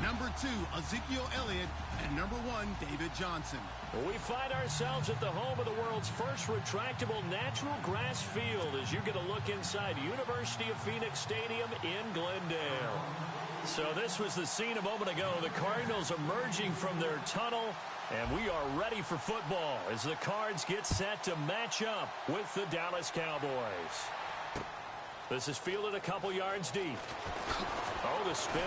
number 2, Ezekiel Elliott, and number 1, David Johnson. We find ourselves at the home of the world's first retractable natural grass field as you get a look inside University of Phoenix Stadium in Glendale. So this was the scene a moment ago. The Cardinals emerging from their tunnel, and we are ready for football as the Cards get set to match up with the Dallas Cowboys. This is fielded a couple yards deep. Oh, the spin.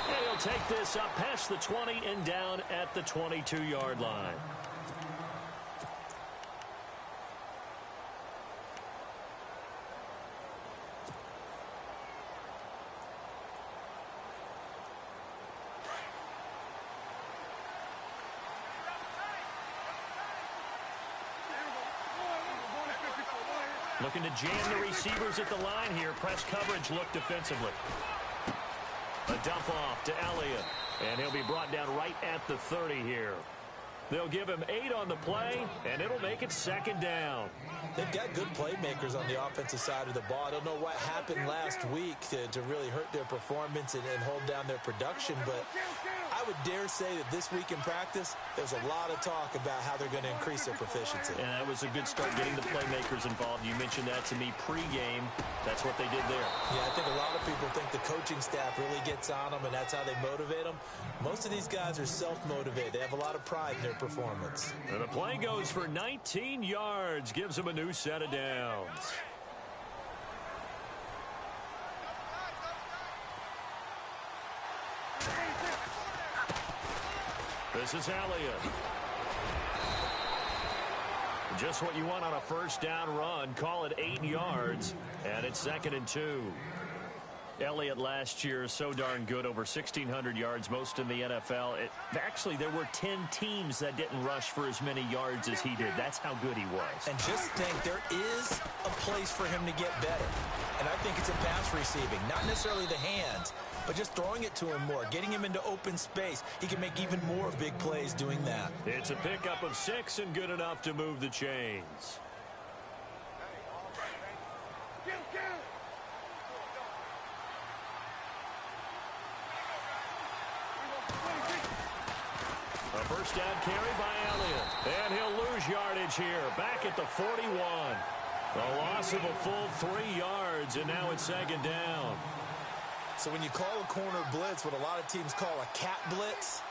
And he'll take this up past the 20 and down at the 22-yard line. Looking to jam the receivers at the line here. Press coverage look defensively. A dump off to Elliott. And he'll be brought down right at the 30 here. They'll give him 8 on the play, and it'll make it second down. They've got good playmakers on the offensive side of the ball. I don't know what happened last week to really hurt their performance and hold down their production, but I would dare say that this week in practice, there's a lot of talk about how they're going to increase their proficiency. And that was a good start getting the playmakers involved. You mentioned that to me pregame. That's what they did there. Yeah, I think a lot of people think the coaching staff really gets on them, and that's how they motivate them. Most of these guys are self-motivated. They have a lot of pride in their performance. And the play goes for 19 yards, gives them a new set of downs. This is Elliott. Just what you want on a first down run. Call it 8 yards, and it's 2nd and 2. Elliott last year so darn good, over 1,600 yards, most in the NFL. Actually, there were 10 teams that didn't rush for as many yards as he did. That's how good he was. And just think, there is a place for him to get better. And I think it's in pass receiving. Not necessarily the hands, but just throwing it to him more, getting him into open space. He can make even more big plays doing that. It's a pickup of 6 and good enough to move the chains. A first down carry by Elliott. And he'll lose yardage here. Back at the 41. A loss of a full 3 yards, and now it's 2nd down. So when you call a corner blitz, what a lot of teams call a cat blitz,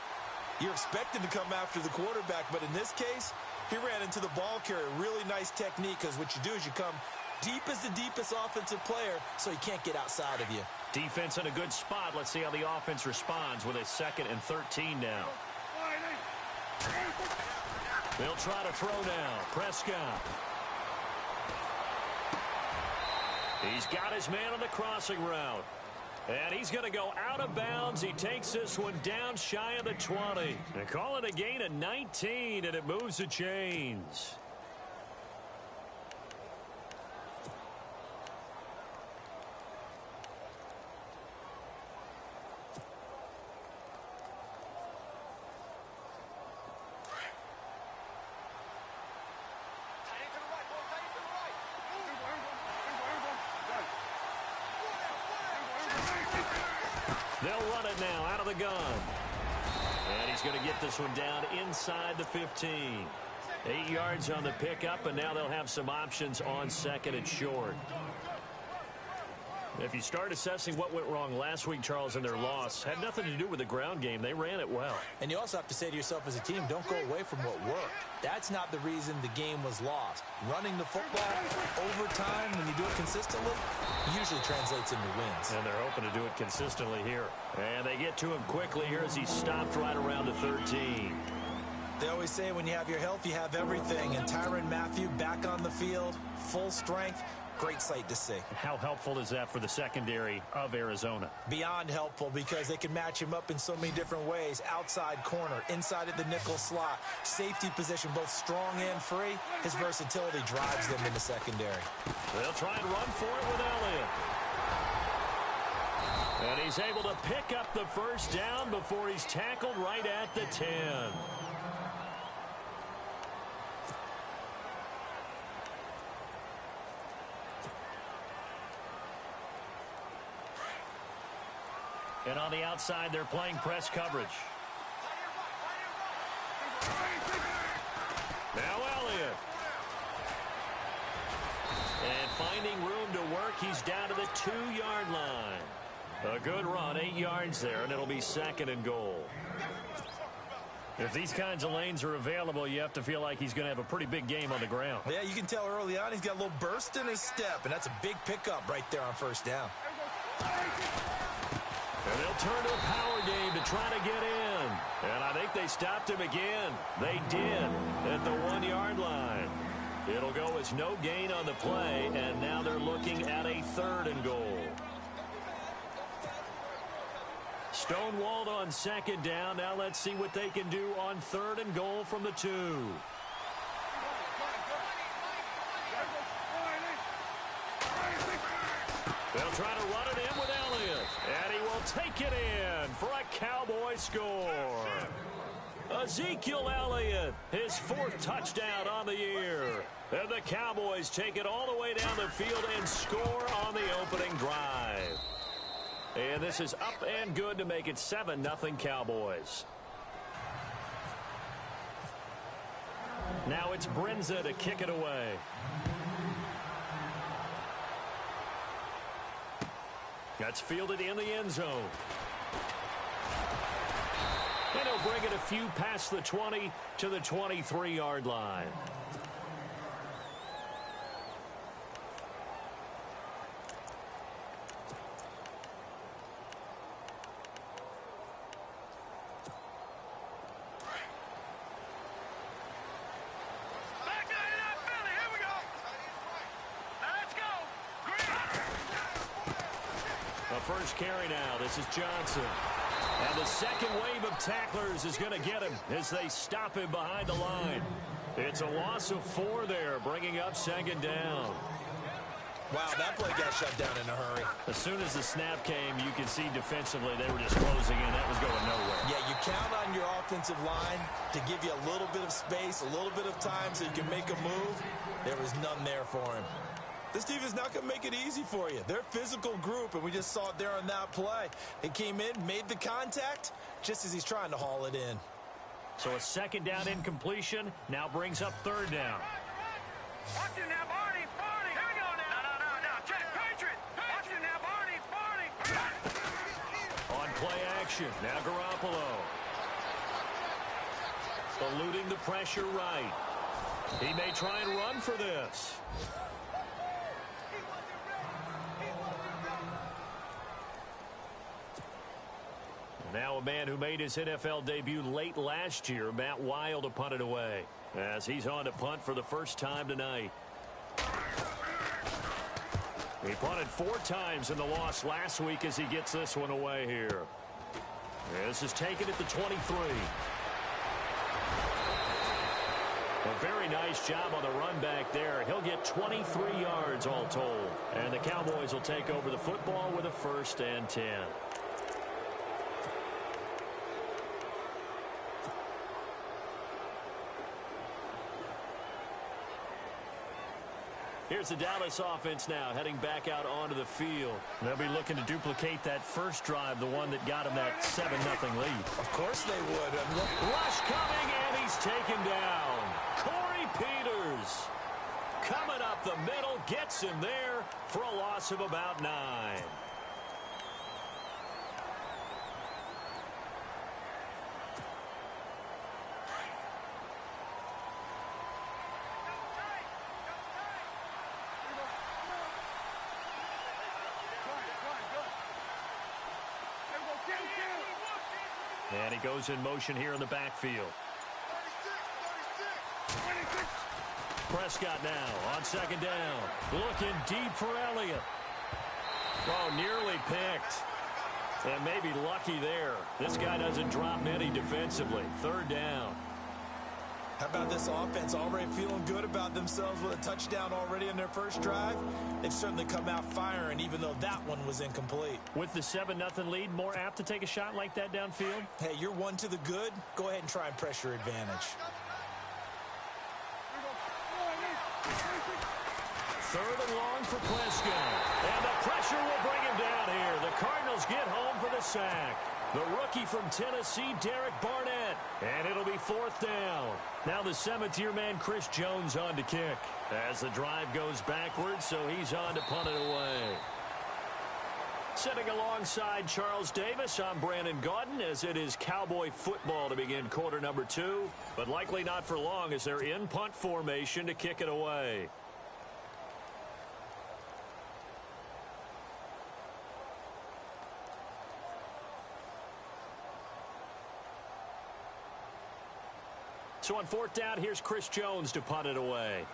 you're expected to come after the quarterback. But in this case, he ran into the ball carrier. Really nice technique, because what you do is you come deep as the deepest offensive player, so he can't get outside of you. Defense in a good spot. Let's see how the offense responds with a 2nd and 13 now. They'll try to throw now. Prescott. He's got his man on the crossing route. And he's going to go out of bounds. He takes this one down shy of the 20. And call it a gain of 19, and it moves the chains. They'll run it now out of the gun. And he's going to get this one down inside the 15. 8 yards on the pickup, and now they'll have some options on 2nd and short. If you start assessing what went wrong last week, Charles, in their loss, had nothing to do with the ground game. They ran it well. And you also have to say to yourself as a team, don't go away from what worked. That's not the reason the game was lost. Running the football over time, when you do it consistently, usually translates into wins. And they're hoping to do it consistently here. And they get to him quickly here as he stopped right around the 13. They always say when you have your health, you have everything. And Tyrann Mathieu back on the field, full strength. Great sight to see. How helpful is that for the secondary of Arizona? Beyond helpful, because they can match him up in so many different ways. Outside corner, inside of the nickel slot, safety position, both strong and free. His versatility drives them in the secondary. They'll try and run for it with Elliott. And he's able to pick up the first down before he's tackled right at the 10. And on the outside, they're playing press coverage. Now Elliott. And finding room to work, he's down to the 2-yard line. A good run, 8 yards there, and it'll be 2nd and goal. If these kinds of lanes are available, you have to feel like he's going to have a pretty big game on the ground. Yeah, you can tell early on he's got a little burst in his step, and that's a big pickup right there on 1st down. And they'll turn to a power game to try to get in. And I think they stopped him again. They did at the 1-yard line. It'll go as no gain on the play, and now they're looking at a 3rd and goal. Stonewalled on 2nd down. Now let's see what they can do on 3rd and goal from the 2. They'll try to run it in with Elliott. And he will take it in for a Cowboy score. Ezekiel Elliott, his 4th touchdown on the year. And the Cowboys take it all the way down the field and score on the opening drive. And this is up and good to make it 7-0 Cowboys. Now it's Brinza to kick it away. That's fielded in the end zone. And he'll bring it a few past the 20 to the 23-yard line. First carry now. This is Johnson. And the second wave of tacklers is going to get him as they stop him behind the line. It's a loss of 4 there, bringing up 2nd down. Wow, that play got shut down in a hurry. As soon as the snap came, you can see defensively they were just closing in. That was going nowhere. Yeah, you count on your offensive line to give you a little bit of space, a little bit of time so you can make a move. There was none there for him. This team is not going to make it easy for you. They're a physical group, and we just saw it there on that play. They came in, made the contact, just as he's trying to haul it in. So a 2nd down incompletion now brings up 3rd down. Watch it now, Barney. Here we go now. No. Check. Patriot. Watch it now, Barney. On play action, now Garoppolo. Eluding the pressure right. He may try and run for this. Now a man who made his NFL debut late last year, Matt Wild, to punt it away, as he's on to punt for the first time tonight. He punted 4 times in the loss last week as he gets this one away here. This is taken at the 23. A very nice job on the run back there. He'll get 23 yards all told. And the Cowboys will take over the football with a 1st and 10. Here's the Dallas offense now heading back out onto the field. They'll be looking to duplicate that first drive, the one that got them that 7-0 lead. Of course they would. Rush coming, and he's taken down. Corey Peters coming up the middle, gets him there for a loss of about 9. And he goes in motion here in the backfield. Prescott now on 2nd down. Looking deep for Elliott. Oh, nearly picked. And maybe lucky there. This guy doesn't drop many defensively. 3rd down. How about this offense already feeling good about themselves with a touchdown already in their first drive? They've certainly come out firing, even though that one was incomplete. With the 7-0 lead, more apt to take a shot like that downfield? Hey, you're 1 to the good. Go ahead and try and pressure advantage. 3rd and long for Prescott. And the pressure will bring him down here. The Cardinals get home for the sack. The rookie from Tennessee, Derek Barnett. And it'll be 4th down. Now the 7th-year man, Chris Jones, on to kick. As the drive goes backwards, so he's on to punt it away. Sitting alongside Charles Davis, I'm Brandon Gaudin, as it is Cowboy football to begin quarter number 2. But likely not for long, as they're in punt formation to kick it away. So on 4th down, here's Chris Jones to punt it away.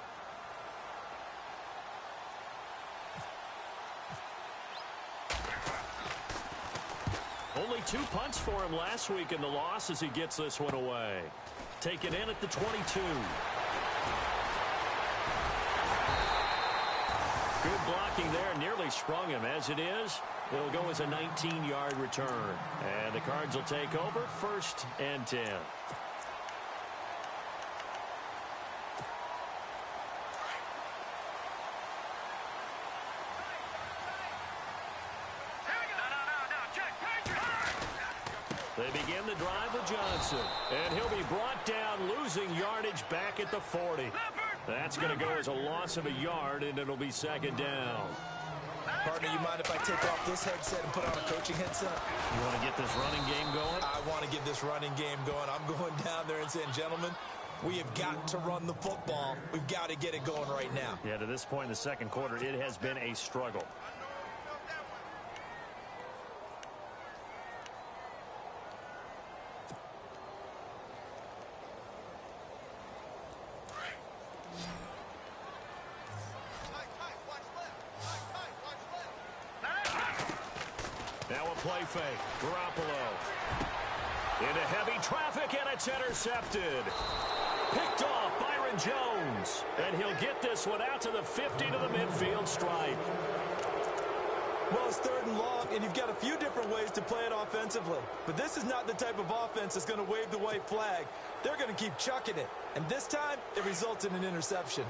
Only 2 punts for him last week in the loss as he gets this one away. Taken in at the 22. Good blocking there, nearly sprung him. As it is, it'll go as a 19-yard return. And the Cards will take over, 1st and 10. They begin the drive with Johnson. And he'll be brought down, losing yardage back at the 40. That's going to go as a loss of a yard, and it'll be 2nd down. Partner, you mind if I take off this headset and put on a coaching headset? You want to get this running game going? I want to get this running game going. I'm going down there and saying, gentlemen, we have got to run the football. We've got to get it going right now. Yeah, to this point in the 2nd quarter, it has been a struggle. Play fake. Garoppolo. Into heavy traffic, and it's intercepted. Picked off Byron Jones. And he'll get this one out to the 50 to the midfield stripe. Well, it's 3rd and long, and you've got a few different ways to play it offensively. But this is not the type of offense that's going to wave the white flag. They're going to keep chucking it. And this time, it results in an interception.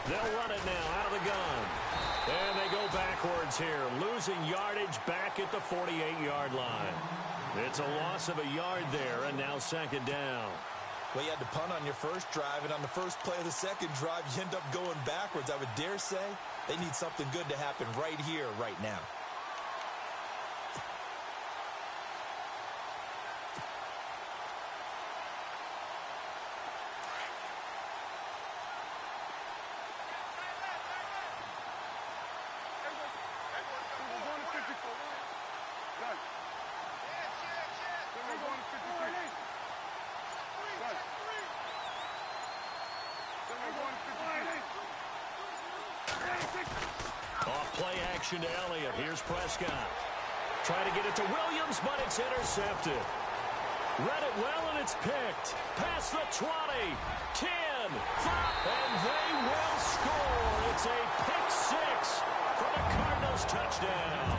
They'll run it now out of the gun. And they go backwards here, losing yardage back at the 48-yard line. It's a loss of a yard there, and now 2nd down. Well, you had to punt on your first drive, and on the first play of the 2nd drive, you end up going backwards. I would dare say they need something good to happen right here, right now. Play action to Elliott. Here's Prescott. Trying to get it to Williams, but it's intercepted. Read it well, and it's picked. Past the 20, 10, 5, and they will score. It's a pick 6 for the Cardinals touchdown.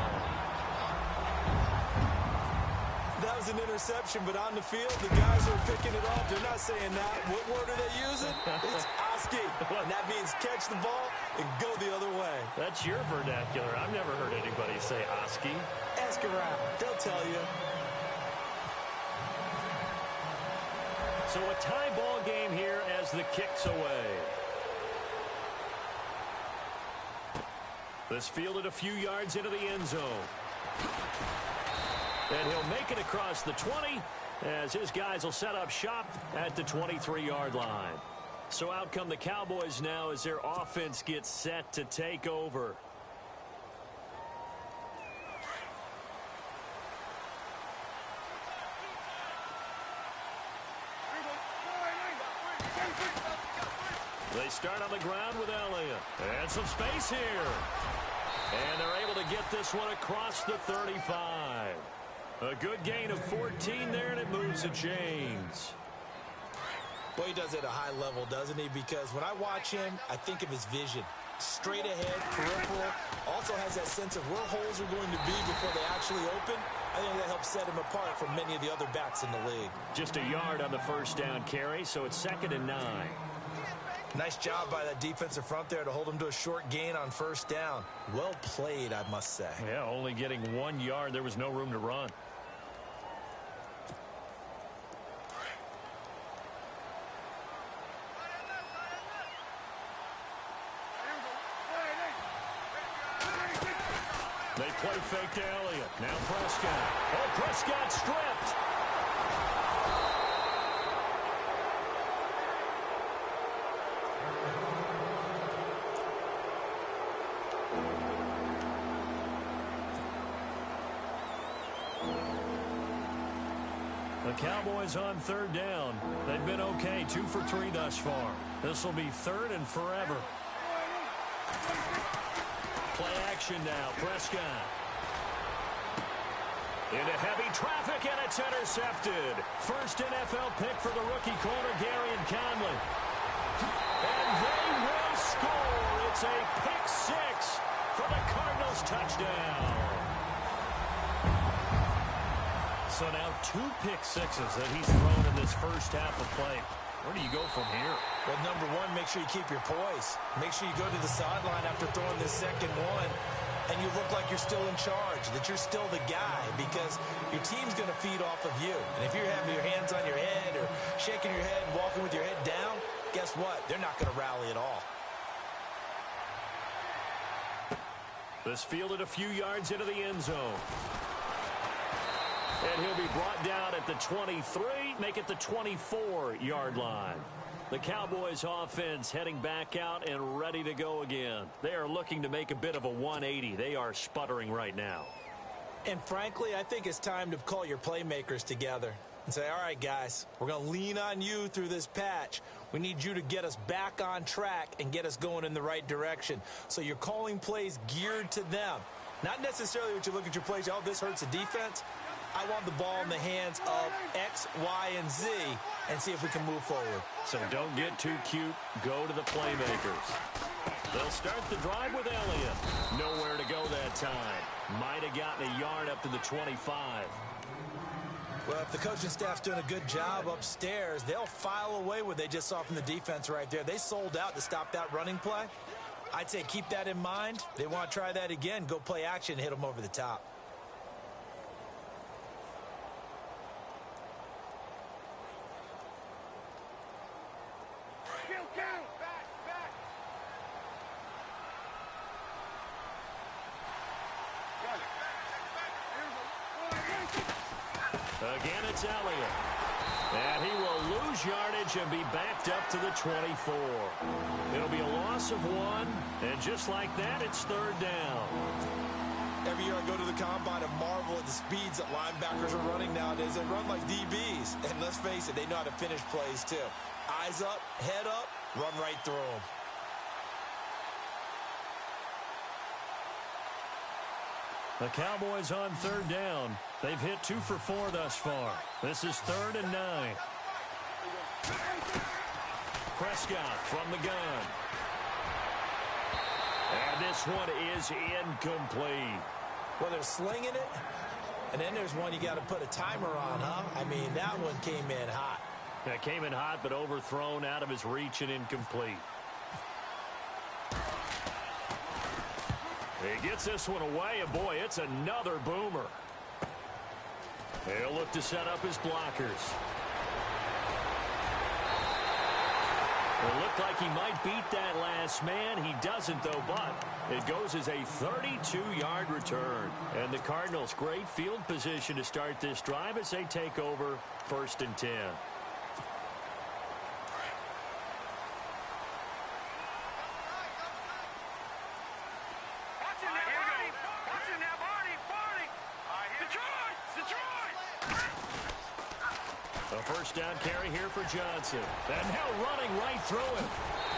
That was an interception, but on the field, the guys are picking it off. They're not saying that. What word are they using? It's Oski. And that means catch the ball and go the other way. That's your vernacular. I've never heard anybody say Oski. Ask around. They'll tell you. So a tie ball game here as the kick's away. This fielded a few yards into the end zone. And he'll make it across the 20 as his guys will set up shop at the 23-yard line. So out come the Cowboys now as their offense gets set to take over. They start on the ground with Elliott. And some space here. And they're able to get this one across the 35. A good gain of 14 there, and it moves the chains. Well, he does it at a high level, doesn't he? Because when I watch him, I think of his vision. Straight ahead, peripheral. Also has that sense of where holes are going to be before they actually open. I think that helps set him apart from many of the other backs in the league. Just a yard on the first down carry, so it's 2nd and 9. Nice job by that defensive front there to hold him to a short gain on first down. Well played, I must say. Yeah, only getting 1 yard. There was no room to run. They play fake to Elliott. Now Prescott. Oh, Prescott stripped. The Cowboys on 3rd down. They've been okay, 2 for 3 thus far. This will be 3rd and forever. Play action now, Prescott. Into heavy traffic, and it's intercepted. First NFL pick for the rookie corner, Gary Conley. And they will score. It's a pick 6 for the Cardinals touchdown. So now 2 pick sixes that he's thrown in this first half of play. Where do you go from here? Well, number one, make sure you keep your poise. Make sure you go to the sideline after throwing this second one, and you look like you're still in charge, that you're still the guy, because your team's going to feed off of you. And if you're having your hands on your head or shaking your head and walking with your head down, guess what? They're not going to rally at all. This fielded a few yards into the end zone. And he'll be brought down at the 23, make it the 24-yard line. The Cowboys offense heading back out and ready to go again. They are looking to make a bit of a 180. They are sputtering right now. And frankly, I think it's time to call your playmakers together and say, all right, guys, we're going to lean on you through this patch. We need you to get us back on track and get us going in the right direction. So you're calling plays geared to them. Not necessarily what you look at your plays, oh, this hurts the defense. I want the ball in the hands of X, Y, and Z and see if we can move forward. So don't get too cute. Go to the playmakers. They'll start the drive with Elliott. Nowhere to go that time. Might have gotten a yard up to the 25. Well, if the coaching staff's doing a good job upstairs, they'll file away what they just saw from the defense right there. They sold out to stop that running play. I'd say keep that in mind. They want to try that again. Go play action and hit them over the top. Again, it's Elliott. And he will lose yardage and be backed up to the 24. It'll be a loss of 1, and just like that, it's 3rd down. Every year I go to the combine and marvel at the speeds that linebackers are running nowadays. They run like DBs. And let's face it, they know how to finish plays too. Eyes up, head up, run right through them. The Cowboys on 3rd down. They've hit 2 for 4 thus far. This is 3rd and 9. Prescott from the gun. And this one is incomplete. Well, they're slinging it, and then there's one you got to put a timer on, huh? I mean, that one came in hot. That came in hot, but overthrown out of his reach and incomplete. He gets this one away, and boy, it's another boomer. He'll look to set up his blockers. It looked like he might beat that last man. He doesn't, though, but it goes as a 32-yard return. And the Cardinals, great field position to start this drive as they take over 1st and 10. A first down carry here for Johnson. And now running right through him.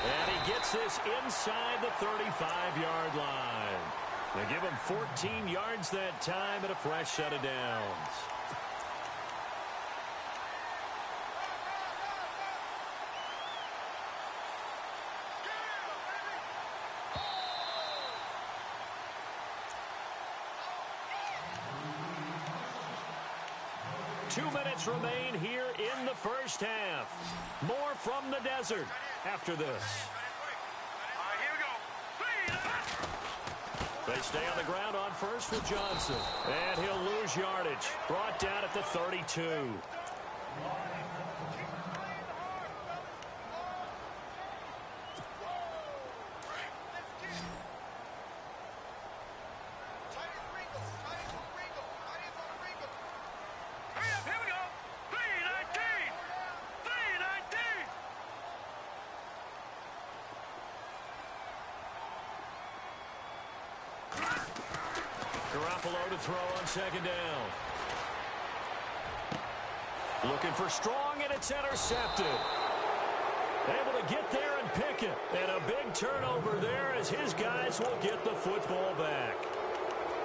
And he gets this inside the 35-yard line. They give him 14 yards that time and a fresh set of downs. 2 minutes remain here in the first half. More from the desert after this. Here we go. They stay on the ground on first with Johnson. And he'll lose yardage. Brought down at the 32. Garoppolo to throw on second down. Looking for strong, and it's intercepted. Able to get there and pick it. And a big turnover there as his guys will get the football back.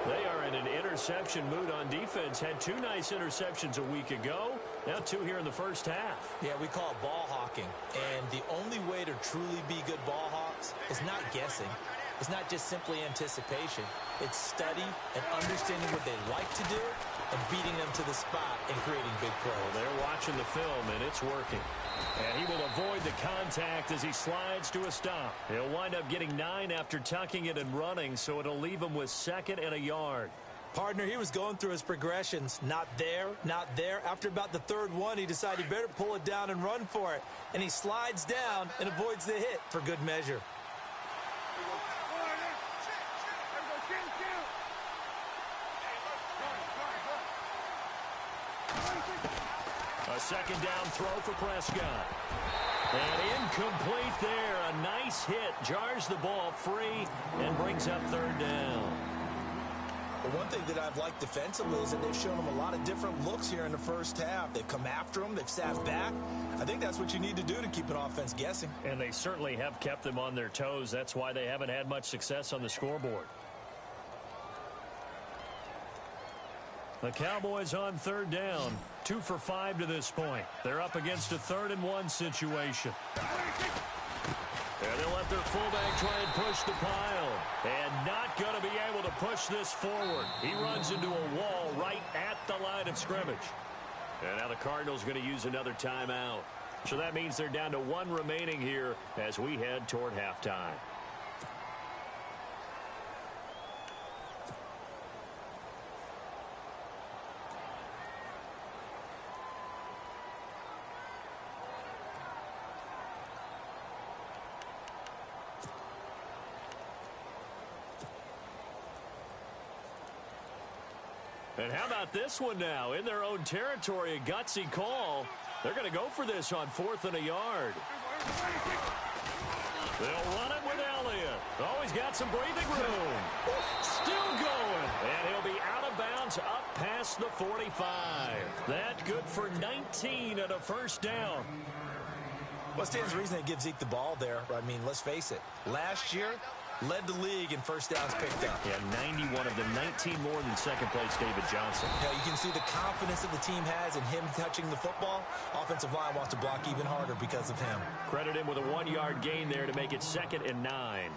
They are in an interception mood on defense. Had 2 nice interceptions a week ago. Now 2 here in the first half. Yeah, we call it ball hawking. And the only way to truly be good ball hawks is not guessing. It's not just simply anticipation. It's study and understanding what they like to do and beating them to the spot and creating big plays. Well, they're watching the film, and it's working. And he will avoid the contact as he slides to a stop. He'll wind up getting 9 after tucking it and running, so it'll leave him with 2nd and a yard. Partner, he was going through his progressions. Not there, not there. After about the 3rd one, he decided he better pull it down and run for it. And he slides down and avoids the hit for good measure. A 2nd down throw for Prescott. And incomplete there. A nice hit. Jars the ball free and brings up 3rd down. Well, one thing that I've liked defensively is that they've shown him a lot of different looks here in the first half. They've come after him. They've sat back. I think that's what you need to do to keep an offense guessing. And they certainly have kept them on their toes. That's why they haven't had much success on the scoreboard. The Cowboys on 3rd down. 2 for 5 to this point. They're up against a 3rd and 1 situation. And they'll let their fullback try and push the pile. And not going to be able to push this forward. He runs into a wall right at the line of scrimmage. And now the Cardinals going to use another timeout. So that means they're down to 1 remaining here as we head toward halftime. And how about this one now? In their own territory, a gutsy call. They're going to go for this on 4th and a yard. They'll run it with Elliott. Oh, he's got some breathing room. Still going. And he'll be out of bounds up past the 45. That good for 19 and a 1st down. What stands to reason they give Zeke the ball there? I mean, let's face it. Last year, led the league in 1st downs picked up. Yeah, 91 of the 19 more than 2nd place David Johnson. Now, you can see the confidence that the team has in him touching the football. Offensive line wants to block even harder because of him. Credit him with a 1-yard gain there to make it 2nd and 9.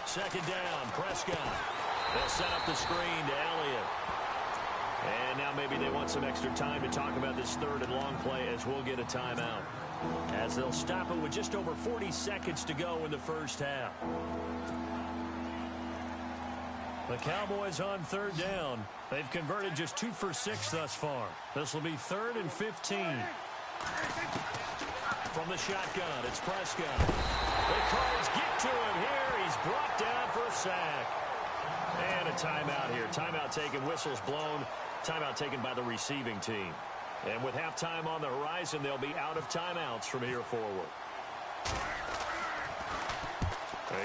Second down, Prescott. They'll set up the screen to Elliott. And now maybe they want some extra time to talk about this 3rd and long play as we'll get a timeout. As they'll stop it with just over 40 seconds to go in the first half. The Cowboys on 3rd down. They've converted just 2 for 6 thus far. This will be 3rd and 15. From the shotgun, it's Prescott. The Cards get to him here. He's brought down for a sack. And a timeout here. Timeout taken, whistles blown. Timeout taken by the receiving team. And with halftime on the horizon, they'll be out of timeouts from here forward.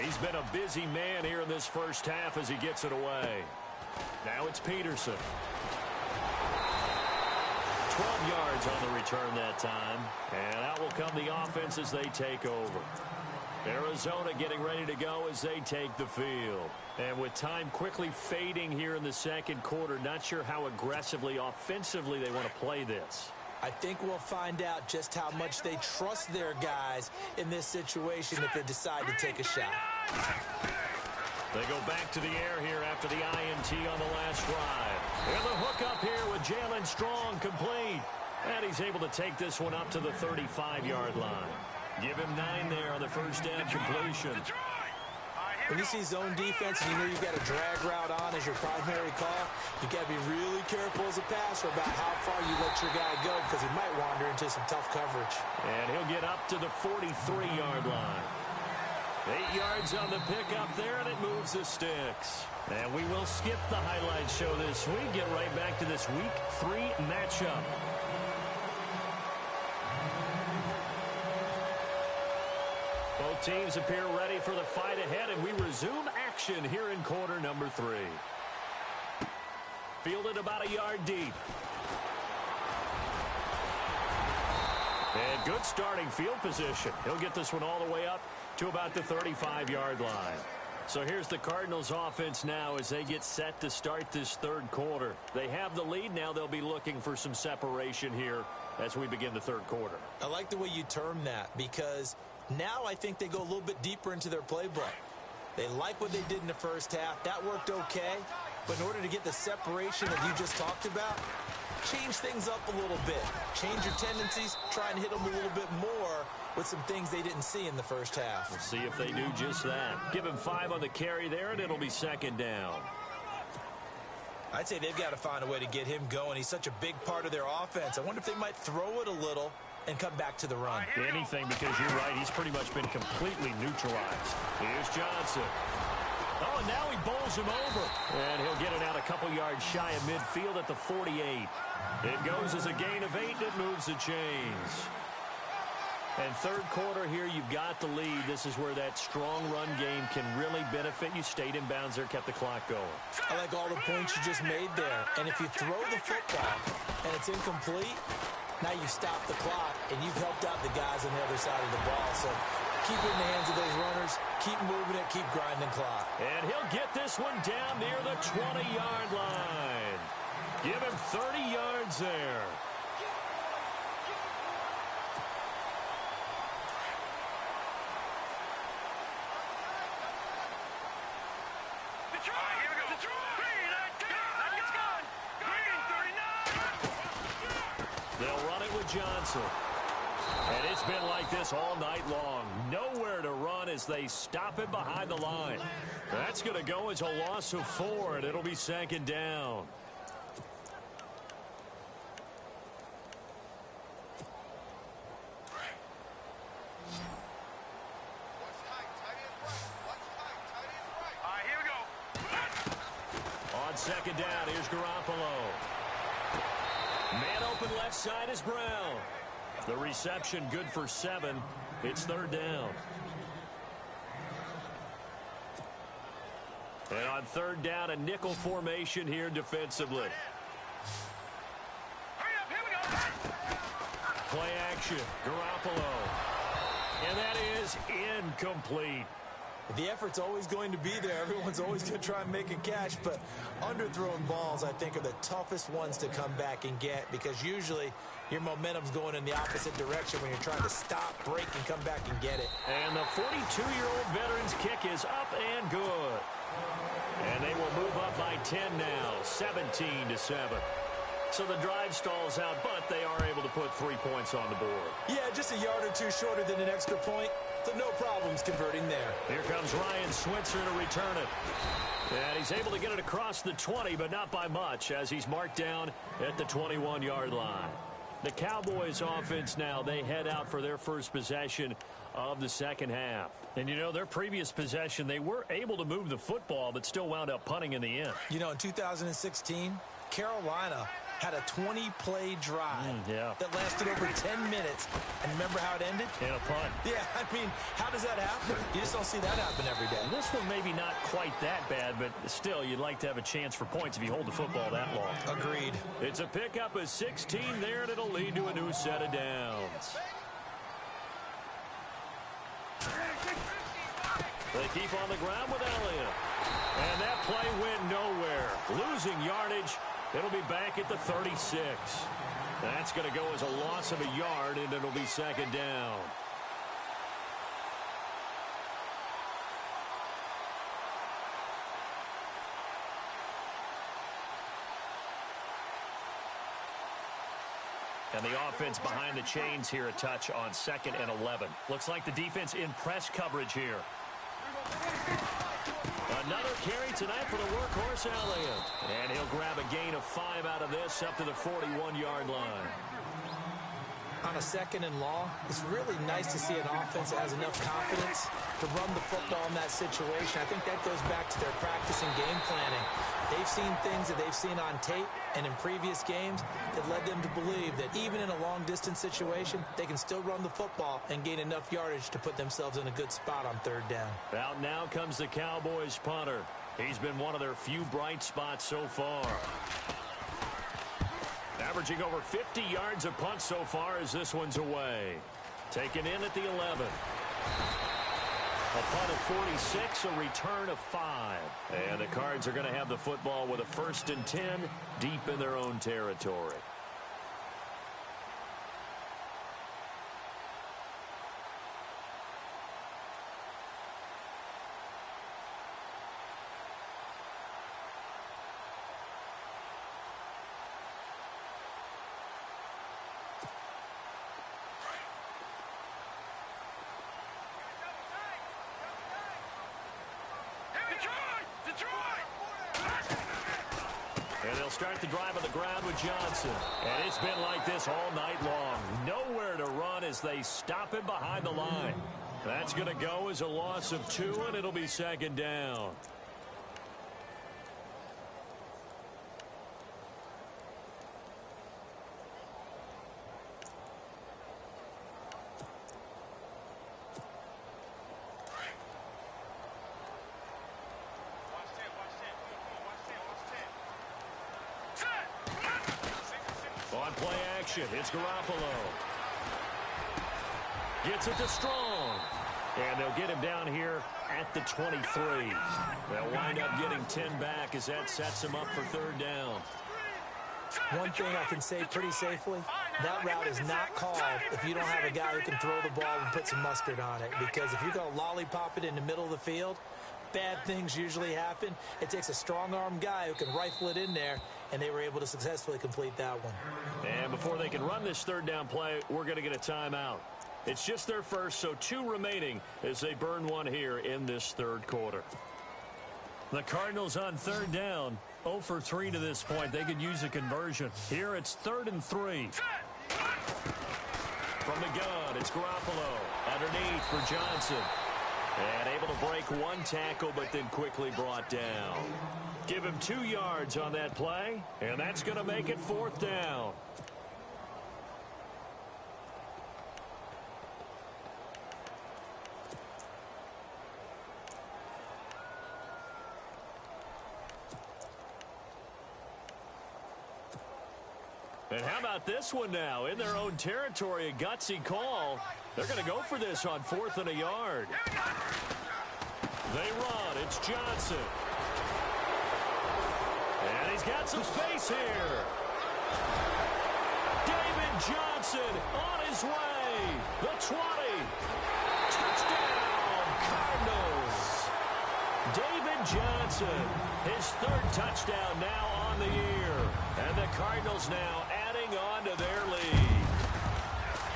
He's been a busy man here in this first half as he gets it away. Now it's Peterson. 12 yards on the return that time. And out will come the offense as they take over. Arizona getting ready to go as they take the field. And with time quickly fading here in the 2nd quarter, not sure how aggressively, offensively they want to play this. I think we'll find out just how much they trust their guys in this situation if they decide to take a shot. They go back to the air here after the INT on the last drive. And the hook up here with Jalen Strong complete. And he's able to take this one up to the 35-yard line. Give him 9 there on the first down completion. When you see zone defense and you know you've got a drag route on as your primary call, you got to be really careful as a passer about how far you let your guy go because he might wander into some tough coverage. And he'll get up to the 43-yard line. 8 yards on the pickup there, and it moves the sticks. And we will skip the highlight show this week. Get right back to this Week 3 matchup. Both teams appear ready for the fight ahead, and we resume action here in quarter number 3. Fielded about a yard deep. And good starting field position. He'll get this one all the way up to about the 35-yard line. So here's the Cardinals offense now as they get set to start this third quarter. They have the lead. Now they'll be looking for some separation here as we begin the third quarter. I like the way you term that because now I think they go a little bit deeper into their playbook. They like what they did in the first half. That worked okay. But in order to get the separation that you just talked about, change things up a little bit. Change your tendencies. Try and hit them a little bit more with some things they didn't see in the first half. We'll see if they do just that. Give him 5 on the carry there, and it'll be second down. I'd say they've got to find a way to get him going. He's such a big part of their offense. I wonder if they might throw it a little and come back to the run. Anything, because you're right. He's pretty much been completely neutralized. Here's Johnson. Oh, and now he bowls him over. And he'll get it out a couple yards shy of midfield at the 48. It goes as a gain of 8, and it moves the chains. And third quarter here, you've got the lead. This is where that strong run game can really benefit you. Stayed in bounds there, kept the clock going. I like all the points you just made there. And if you throw the football and it's incomplete, now you stop the clock, and you've helped out the guys on the other side of the ball. So keep it in the hands of those runners. Keep moving it. Keep grinding clock. And he'll get this one down near the 20-yard line. Give him 30 yards there. They'll run it with Johnson. And it's been like this all night long. Nowhere to run as they stop it behind the line. That's going to go as a loss of 4, and it'll be second down. On second down, here's Garoppolo. Man open left side is Brown. The reception good for 7. It's third down. And on third down, a nickel formation here defensively. Play action, Garoppolo. And that is incomplete. The effort's always going to be there. Everyone's always going to try and make a catch, but underthrown balls, I think, are the toughest ones to come back and get because usually your momentum's going in the opposite direction when you're trying to stop, break, and come back and get it. And the 42-year-old veteran's kick is up and good. And they will move up by 10 now, 17-7. So the drive stalls out, but they are able to put 3 points on the board. Yeah, just a yard or two shorter than an extra point. So no problems converting there. Here comes Ryan Switzer to return it. And he's able to get it across the 20, but not by much, as he's marked down at the 21-yard line. The Cowboys offense now, they head out for their first possession of the second half. And, you know, their previous possession, they were able to move the football, but still wound up punting in the end. You know, in 2016, Carolina had a 20-play drive that lasted over 10 minutes. And remember how it ended? In a punt. Yeah, I mean, how does that happen? You just don't see that happen every day. This one maybe not quite that bad, but still, you'd like to have a chance for points if you hold the football that long. Agreed. It's a pickup of 16 there, and it'll lead to a new set of downs. They keep on the ground with Elliott. And that play went nowhere. Losing yardage It'll be back at the 36. That's going to go as a loss of a yard, and it'll be second down. And the offense behind the chains here a touch on 2nd and 11. Looks like the defense in press coverage here. Another carry tonight for the workhorse Elliott. And he'll grab a gain of 5 out of this up to the 41-yard line. On a 2nd and long, it's really nice to see an offense that has enough confidence to run the football in that situation. I think that goes back to their practice and game planning. They've seen things that they've seen on tape and in previous games that led them to believe that even in a long-distance situation, they can still run the football and gain enough yardage to put themselves in a good spot on 3rd down. Out now comes the Cowboys punter. He's been one of their few bright spots so far. Averaging over 50 yards a punt so far as this one's away. Taken in at the 11. A punt of 46, a return of 5. And the Cards are going to have the football with a 1st and 10 deep in their own territory. And they'll start the drive on the ground with Johnson. And it's been like this all night long. Nowhere to run as they stop him behind the line. That's going to go as a loss of 2, and it'll be 2nd down. On play action, it's Garoppolo. Gets it to Strong. And they'll get him down here at the 23. They'll wind up getting 10 back as that sets him up for 3rd down. One thing I can say pretty safely, that route is not called if you don't have a guy who can throw the ball and put some mustard on it. Because if you're going to lollipop it in the middle of the field, bad things usually happen. It takes a strong-arm guy who can rifle it in there, and they were able to successfully complete that one. And before they can run this 3rd down play, we're going to get a timeout. It's just their first, so 2 remaining as they burn one here in this 3rd quarter. The Cardinals on 3rd down, 0 for 3 to this point. They could use a conversion. Here it's 3rd and 3. From the gun, it's Garoppolo. Underneath for Johnson. And able to break 1 tackle, but then quickly brought down. Give him 2 yards on that play, and that's going to make it 4th down. And how about this one now? In their own territory, a gutsy call. They're going to go for this on 4th and a yard. They run. It's Johnson. And he's got some space here. David Johnson on his way. The 20. Touchdown, Cardinals. David Johnson, his 3rd touchdown now on the year. And the Cardinals now adding on to their lead.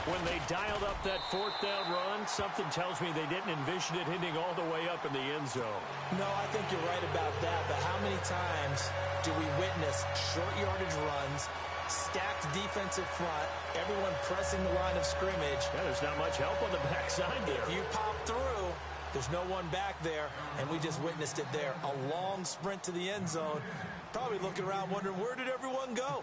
When they dialed up that 4th down run, something tells me they didn't envision it hitting all the way up in the end zone. No, I think you're right about that, but how many times do we witness short yardage runs, stacked defensive front, everyone pressing the line of scrimmage? Yeah, there's not much help on the backside there. If you pop through, there's no one back there, and we just witnessed it there. A long sprint to the end zone, probably looking around wondering, where did everyone go?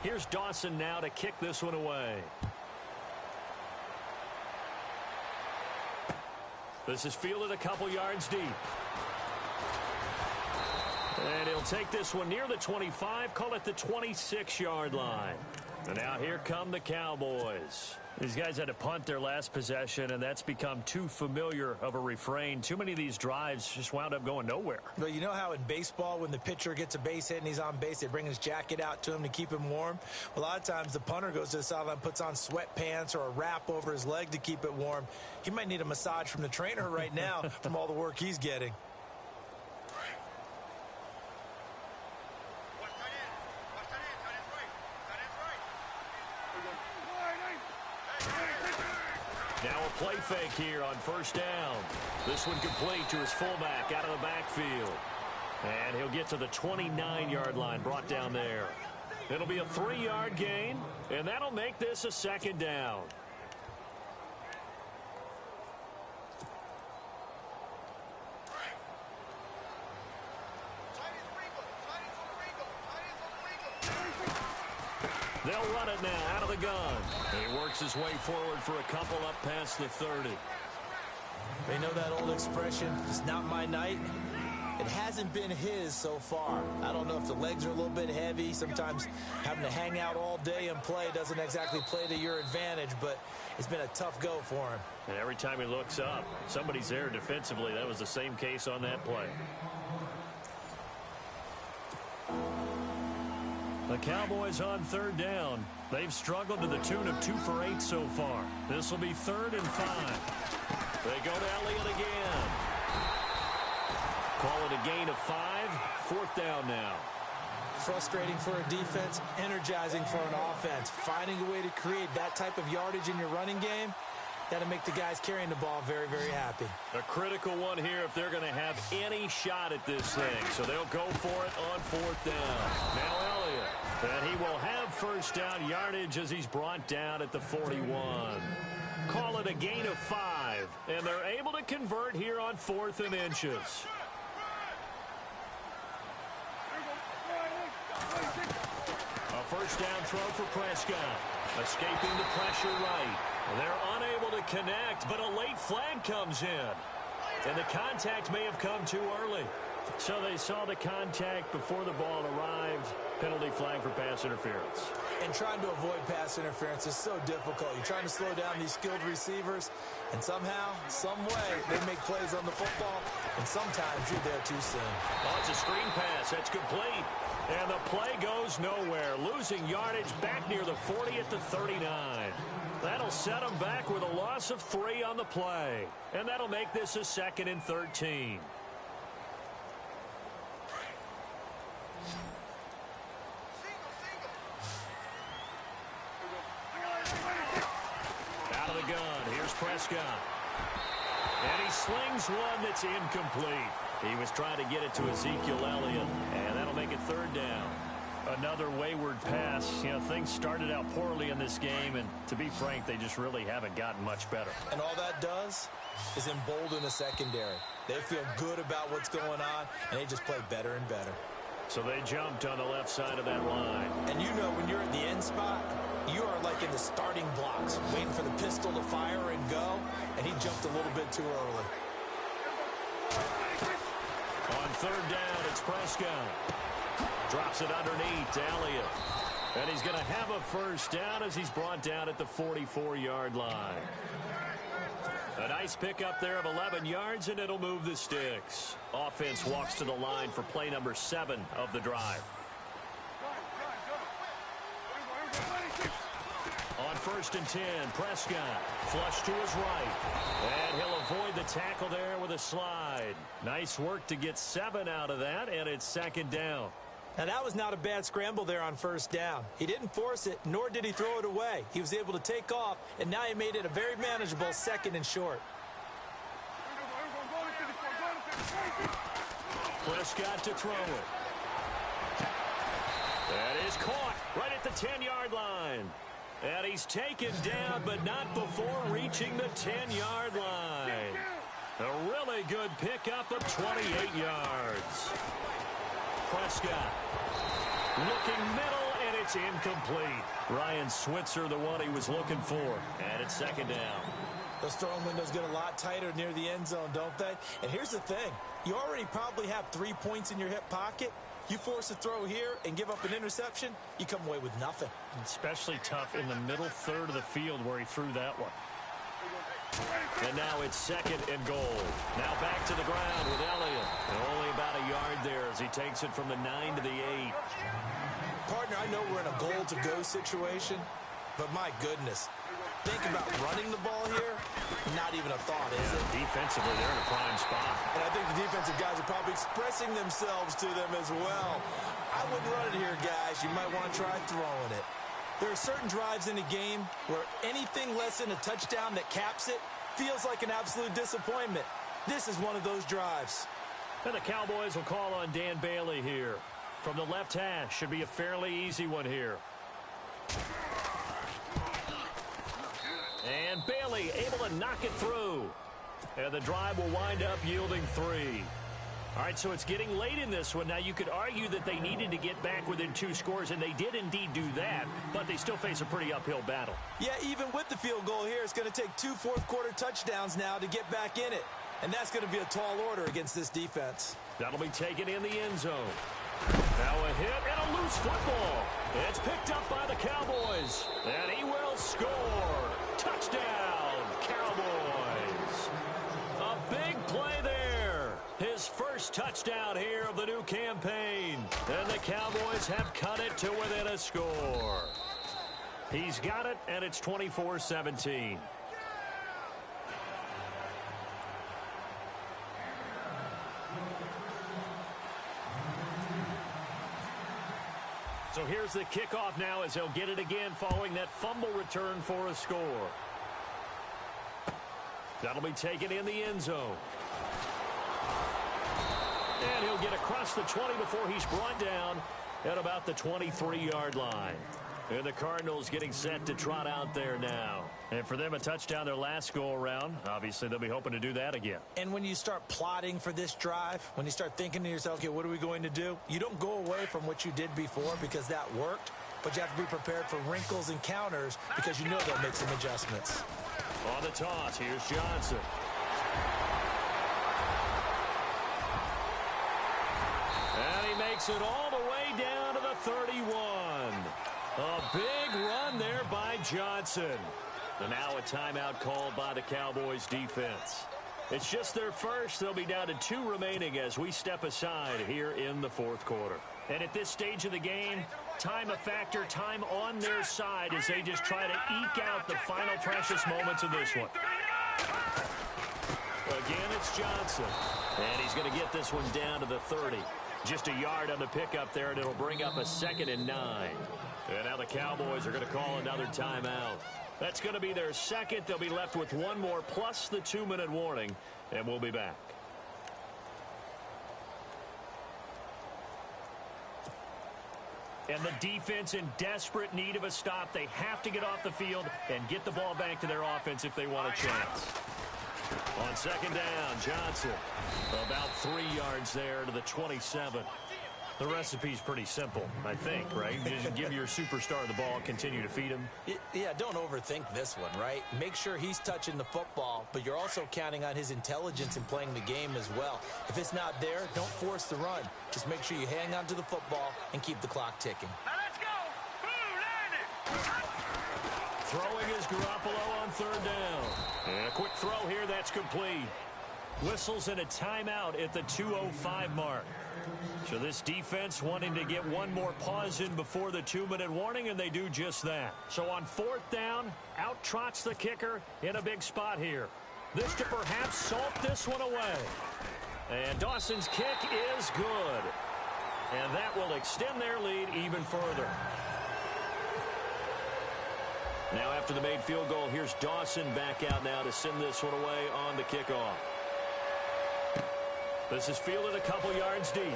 Here's Dawson now to kick this one away. This is fielded a couple yards deep. And he'll take this one near the 25, call it the 26-yard line. And now here come the Cowboys. These guys had to punt their last possession, and that's become too familiar of a refrain. Too many of these drives just wound up going nowhere. But you know how in baseball, when the pitcher gets a base hit and he's on base, they bring his jacket out to him to keep him warm? Well, a lot of times the punter goes to the sideline, puts on sweatpants or a wrap over his leg to keep it warm. He might need a massage from the trainer right now from all the work he's getting. Now a play fake here on first down. This one complete to his fullback out of the backfield. And he'll get to the 29-yard line, brought down there. It'll be a 3-yard gain, and that'll make this a second down. They'll run it now out of the gun. He works his way forward for a couple up past the 30. They know that old expression, it's not my night. It hasn't been his so far. I don't know if the legs are a little bit heavy. Sometimes having to hang out all day and play doesn't exactly play to your advantage, but it's been a tough go for him. And every time he looks up, somebody's there defensively. That was the same case on that play. The Cowboys on third down. They've struggled to the tune of 2 for 8 so far. This will be 3rd and 5. They go to Elliott again. Call it a gain of 5. 4th down now. Frustrating for a defense, energizing for an offense. Finding a way to create that type of yardage in your running game, that'll make the guys carrying the ball very, very happy. A critical one here if they're going to have any shot at this thing. So they'll go for it on 4th down. Now Elliott. And he will have first down yardage as he's brought down at the 41. Call it a gain of 5. And they're able to convert here on 4th and inches. A first down throw for Prescott. Escaping the pressure right. They're unable to connect, but a late flag comes in. And the contact may have come too early. So they saw the contact before the ball arrived. Penalty flag for pass interference. And trying to avoid pass interference is so difficult. You're trying to slow down these skilled receivers, and somehow, some way, they make plays on the football, and sometimes you're there too soon. Oh, it's a screen pass. That's complete. And the play goes nowhere. Losing yardage back near the 40 at the 39. That'll set them back with a loss of 3 on the play. And that'll make this a 2nd and 13. Out of the gun. Here's Prescott. And he slings one that's incomplete. He was trying to get it to Ezekiel Elliott, and that'll make it 3rd down. Another wayward pass. You know, things started out poorly in this game, and to be frank, they just really haven't gotten much better. And all that does is embolden the secondary. They feel good about what's going on, and they just play better and better. So they jumped on the left side of that line. And you know when you're at the end spot, you are like in the starting blocks, waiting for the pistol to fire and go, and he jumped a little bit too early. On 3rd down, it's Prescott. Drops it underneath to Elliott. And he's going to have a first down as he's brought down at the 44-yard line. A nice pickup there of 11 yards, and it'll move the sticks. Offense walks to the line for play number 7 of the drive. On 1st and 10, Prescott flush to his right. And he'll avoid the tackle there with a slide. Nice work to get 7 out of that, and it's 2nd down. Now, that was not a bad scramble there on 1st down. He didn't force it, nor did he throw it away. He was able to take off, and now he made it a very manageable 2nd and short. Prescott to throw it. That is caught right at the 10-yard line. And he's taken down, but not before reaching the 10-yard line. A really good pickup of 28 yards. Prescott looking middle, and it's incomplete. Ryan Switzer, the one he was looking for. And it's 2nd down. Those throwing windows get a lot tighter near the end zone, don't they? And here's the thing. You already probably have 3 points in your hip pocket. You force a throw here and give up an interception, you come away with nothing. Especially tough in the middle third of the field where he threw that one. And now it's 2nd and goal. Now back to the ground with Elliott. And only about a yard there as he takes it from the 9 to the 8. Partner, I know we're in a goal-to-go situation, but my goodness. Think about running the ball here. Not even a thought, is it? Defensively, they're in a prime spot. And I think the defensive guys are probably expressing themselves to them as well. I wouldn't run it here, guys. You might want to try throwing it. There are certain drives in a game where anything less than a touchdown that caps it feels like an absolute disappointment. This is one of those drives. And the Cowboys will call on Dan Bailey here. From the left hash, should be a fairly easy one here. And Bailey able to knock it through. And the drive will wind up yielding 3. All right, so it's getting late in this one. Now, you could argue that they needed to get back within 2 scores, and they did indeed do that, but they still face a pretty uphill battle. Yeah, even with the field goal here, it's going to take 2 fourth-quarter touchdowns now to get back in it. And that's going to be a tall order against this defense. That'll be taken in the end zone. Now a hit and a loose football. It's picked up by the Cowboys, and he will score. Touchdown, Cowboys. A big play there. His first touchdown here of the new campaign. And the Cowboys have cut it to within a score. He's got it, and it's 24-17. So here's the kickoff now as he'll get it again following that fumble return for a score. That'll be taken in the end zone. And he'll get across the 20 before he's brought down at about the 23-yard line. And the Cardinals getting set to trot out there now. And for them, a touchdown their last go-around. Obviously, they'll be hoping to do that again. And when you start plotting for this drive, when you start thinking to yourself, okay, what are we going to do? You don't go away from what you did before because that worked, but you have to be prepared for wrinkles and counters because you know they'll make some adjustments. On the toss, here's Johnson. And he makes it all the way down to the 31. A big run there by Johnson. And now a timeout called by the Cowboys defense. It's just their first. They'll be down to 2 remaining as we step aside here in the 4th quarter. And at this stage of the game, time a factor, time on their side as they just try to eke out the final precious moments of this one. Again, it's Johnson. And he's going to get this one down to the 30. Just a yard on the pickup there, and it'll bring up a 2nd and 9. And now the Cowboys are going to call another timeout. That's going to be their second. They'll be left with 1 more plus the 2-minute warning, and we'll be back. And the defense in desperate need of a stop. They have to get off the field and get the ball back to their offense if they want a chance. On 2nd down, Johnson. About 3 yards there to the 27. The recipe's pretty simple, I think, right? Just give your superstar the ball, continue to feed him. Yeah, don't overthink this one, right? Make sure he's touching the football, but you're also counting on his intelligence in playing the game as well. If it's not there, don't force the run. Just make sure you hang on to the football and keep the clock ticking. Now let's go. Boom, landed. Throwing is Garoppolo on 3rd down. And a quick throw here, that's complete. Whistles and a timeout at the 2:05 mark. So this defense wanting to get 1 more pause in before the 2-minute warning, and they do just that. So on 4th down, out trots the kicker in a big spot here. This to perhaps salt this one away. And Dawson's kick is good. And that will extend their lead even further. Now after the made field goal, here's Dawson back out now to send this one away on the kickoff. This is fielded a couple yards deep. And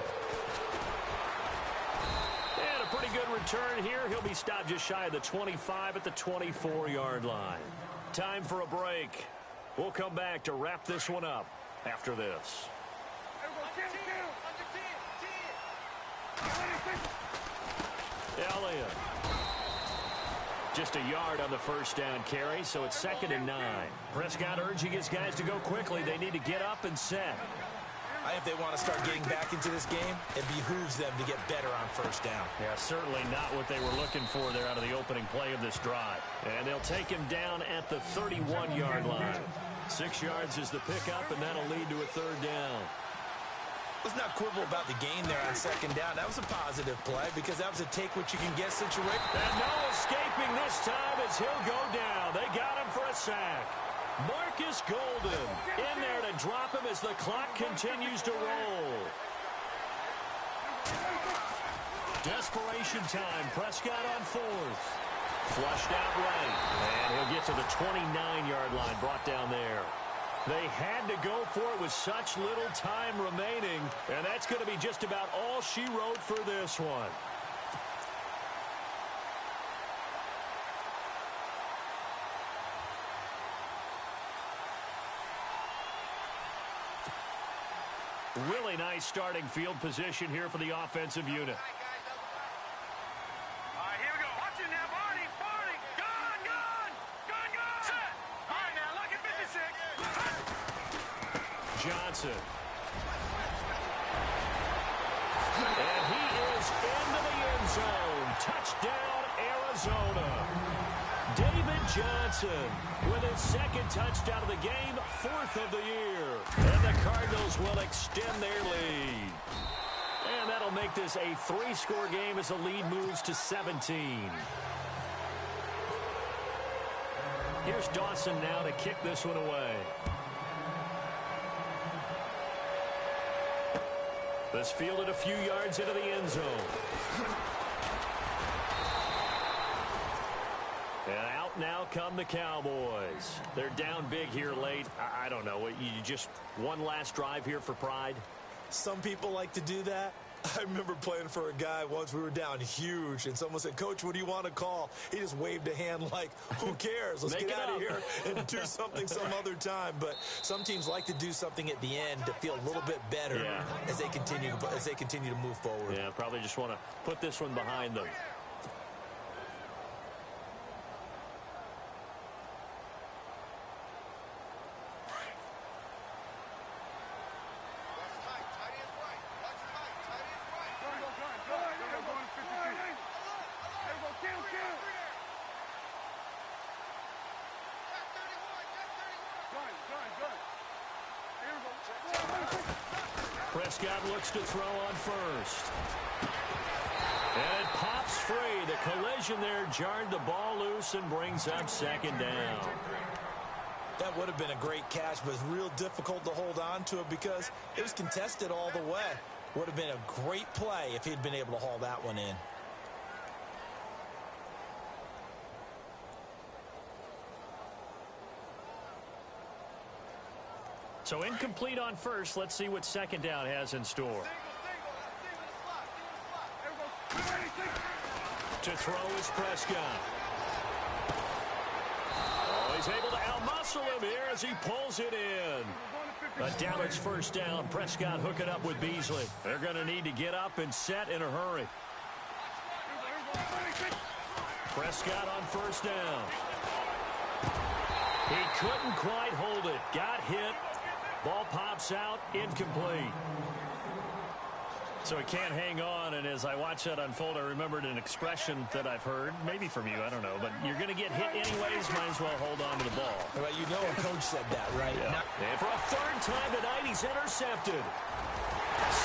a pretty good return here. He'll be stopped just shy of the 25 at the 24-yard line. Time for a break. We'll come back to wrap this one up after this. Elliott. Just a yard on the first down carry, so it's 2nd and 9. Prescott urging his guys to go quickly. They need to get up and set. I think if they want to start getting back into this game, it behooves them to get better on first down. Yeah, certainly not what they were looking for there out of the opening play of this drive. And they'll take him down at the 31-yard line. 6 yards is the pickup, and that'll lead to a 3rd down. Let's not quibble about the gain there on 2nd down. That was a positive play because that was a take-what-you-can-get situation. And no escaping this time as he'll go down. They got him for a sack. Marcus Golden in there to drop him as the clock continues to roll. Desperation time. Prescott on 4th. Flushed out right. And he'll get to the 29-yard line, brought down there. They had to go for it with such little time remaining, and that's going to be just about all she wrote for this one. Really nice starting field position here for the offensive unit. All right, here we go. Watch it now, Barney. Barney. Gun. Set. All right, now, look at 56. Johnson. And he is into the end zone. Touchdown, Arizona. David Johnson with his 2nd touchdown of the game, 4th of the year. And the Cardinals will extend their lead. And that'll make this a 3-score game as the lead moves to 17. Here's Dawson now to kick this one away. This fielded a few yards into the end zone. And out now come the Cowboys. They're down big here late. I don't know. You just one last drive here for pride? Some people like to do that. I remember playing for a guy once. We were down huge, and someone said, "Coach, what do you want to call?" He just waved a hand like, who cares? Let's get out of here and do something some other time. But some teams like to do something at the end to feel a little bit better as they continue to move forward. Yeah, probably just want to put this one behind them. Prescott looks to throw on 1st. And it pops free. The collision there jarred the ball loose and brings up 2nd down. That would have been a great catch, but it's real difficult to hold on to it because it was contested all the way. Would have been a great play if he'd been able to haul that one in. So incomplete on 1st. Let's see what 2nd down has in store. To throw is Prescott. Oh, he's able to outmuscle him here as he pulls it in. But down it's 1st down. Prescott hooking up with Beasley. They're going to need to get up and set in a hurry. Prescott on 1st down. He couldn't quite hold it. Got hit. Ball pops out, incomplete. So he can't hang on, and as I watch that unfold, I remembered an expression that I've heard, maybe from you, I don't know, but you're going to get hit anyways, might as well hold on to the ball. Well, you know a coach said that, right? Yeah. And for a 3rd time tonight, he's intercepted.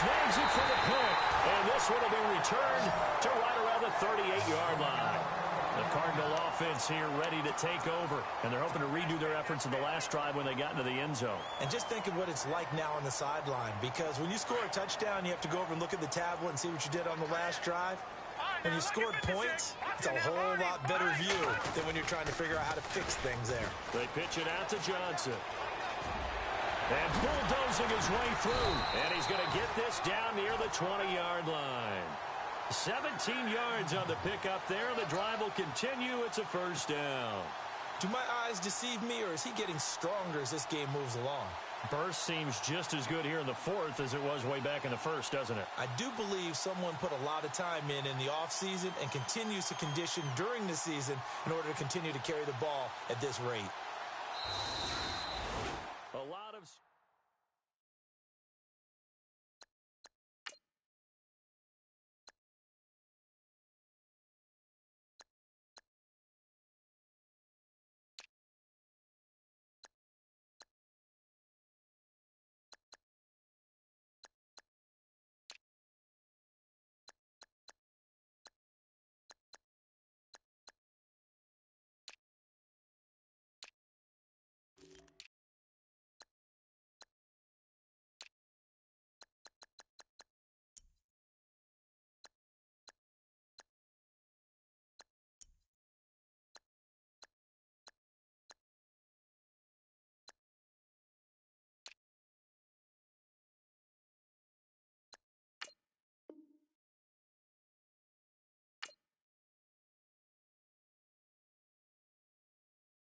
Snags it for the pick, and this one will be returned to right around the 38-yard line. The Cardinal offense here ready to take over, and they're hoping to redo their efforts in the last drive when they got into the end zone. And just think of what it's like now on the sideline, because when you score a touchdown, you have to go over and look at the tablet and see what you did on the last drive. When you scored points, it's a whole lot better view than when you're trying to figure out how to fix things there. They pitch it out to Johnson. And bulldozing his way through, and he's going to get this down near the 20-yard line. 17 yards on the pickup there. The drive will continue. It's a 1st down. Do my eyes deceive me, or is he getting stronger as this game moves along? Burst seems just as good here in the fourth as it was way back in the first, doesn't it? I do believe someone put a lot of time in the offseason and continues to condition during the season in order to continue to carry the ball at this rate.